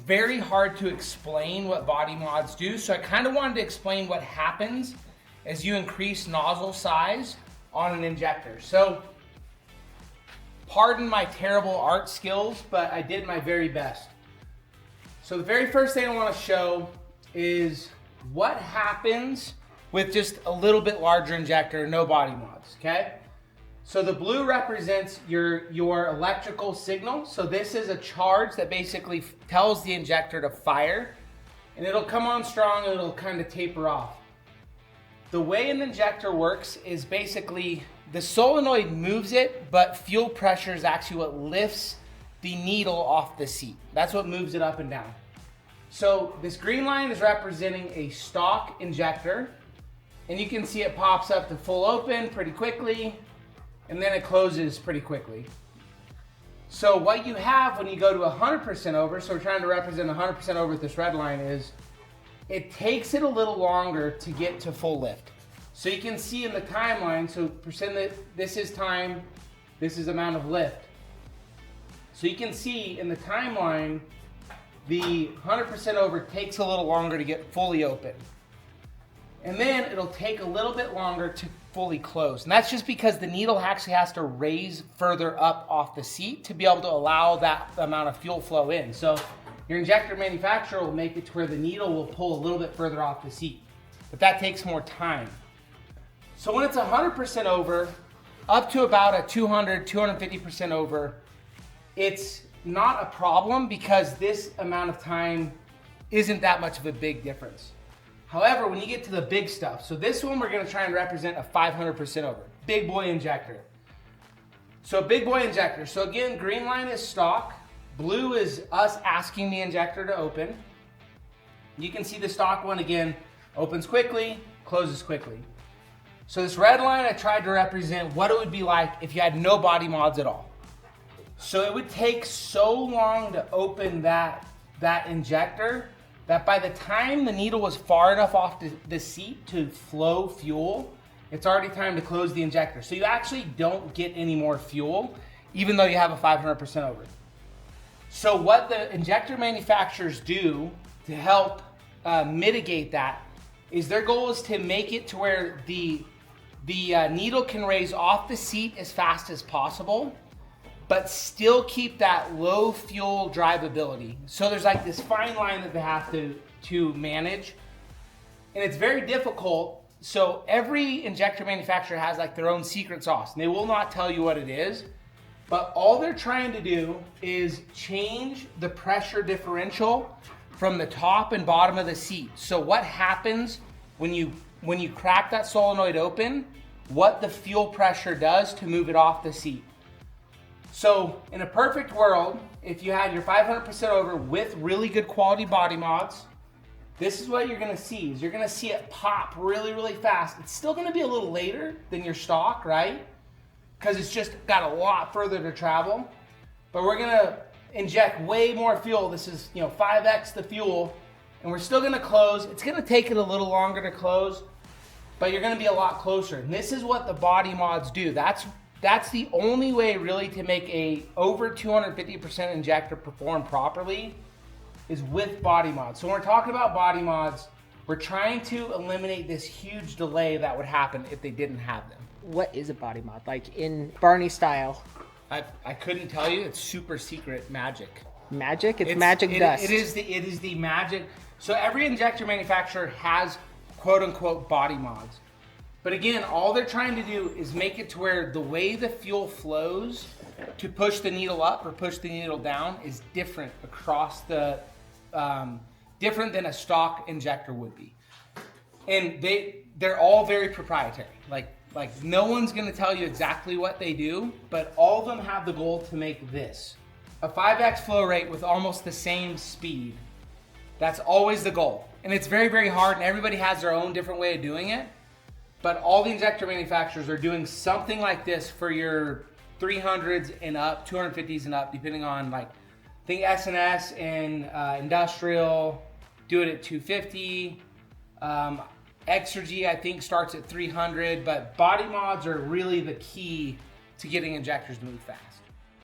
very hard to explain what body mods do, so I kind of wanted to explain what happens as you increase nozzle size on an injector. So, pardon my terrible art skills, but I did my very best. So the very first thing I want to show is what happens with just a little bit larger injector, no body mods, okay? So the blue represents your electrical signal. So this is a charge that basically tells the injector to fire, and it'll come on strong and it'll kind of taper off. The way an injector works is basically the solenoid moves it, but fuel pressure is actually what lifts the needle off the seat. That's what moves it up and down. So this green line is representing a stock injector, and you can see it pops up to full open pretty quickly, and then it closes pretty quickly. So what you have when you go to 100% over, so we're trying to represent 100% over with this red line, is it takes it a little longer to get to full lift. So you can see in the timeline, so pretend that this is time, this is amount of lift. So you can see in the timeline, the 100% over takes a little longer to get fully open. And then it'll take a little bit longer to fully close. And that's just because the needle actually has to raise further up off the seat to be able to allow that amount of fuel flow in. So your injector manufacturer will make it to where the needle will pull a little bit further off the seat. But that takes more time. So when it's 100% over, up to about a 200, 250% over, it's not a problem because this amount of time isn't that much of a big difference. However, when you get to the big stuff, so this one we're gonna try and represent a 500% over, big boy injector. So big boy injector, so again, green line is stock, blue is us asking the injector to open. You can see the stock one again, opens quickly, closes quickly. So this red line, I tried to represent what it would be like if you had no body mods at all. So it would take so long to open that injector that by the time the needle was far enough off the seat to flow fuel, it's already time to close the injector. So you actually don't get any more fuel, even though you have a 500% over. So what the injector manufacturers do to help mitigate that is their goal is to make it to where the needle can raise off the seat as fast as possible, but still keep that low fuel drivability. So there's like this fine line that they have to manage, and it's very difficult. So every injector manufacturer has like their own secret sauce, and they will not tell you what it is, but all they're trying to do is change the pressure differential from the top and bottom of the seat. So what happens when you crack that solenoid open, what the fuel pressure does to move it off the seat. So in a perfect world, if you had your 500% over with really good quality body mods, this is what you're gonna see, is you're gonna see it pop really, really fast. It's still gonna be a little later than your stock, right? Because it's just got a lot further to travel, but we're gonna inject way more fuel. This is 5x the fuel, and we're still gonna close. It's gonna take it a little longer to close, but you're gonna be a lot closer. And this is what the body mods do. That's the only way really to make a over 250% injector perform properly is with body mods. So when we're talking about body mods, we're trying to eliminate this huge delay that would happen if they didn't have them. What is a body mod? Like in Barney style? I couldn't tell you. It's super secret magic. Magic? It's magic dust. It is the magic. So every injector manufacturer has quote unquote body mods. But again, all they're trying to do is make it to where the way the fuel flows to push the needle up or push the needle down is different across the, different than a stock injector would be. And they're all very proprietary. Like no one's gonna tell you exactly what they do, but all of them have the goal to make this. A 5x flow rate with almost the same speed. That's always the goal. And it's very, very hard, and everybody has their own different way of doing it. But all the injector manufacturers are doing something like this for your 300s and up, 250s and up, depending on I think S&S and industrial do it at 250. Exergy, I think, starts at 300, but body mods are really the key to getting injectors to move fast.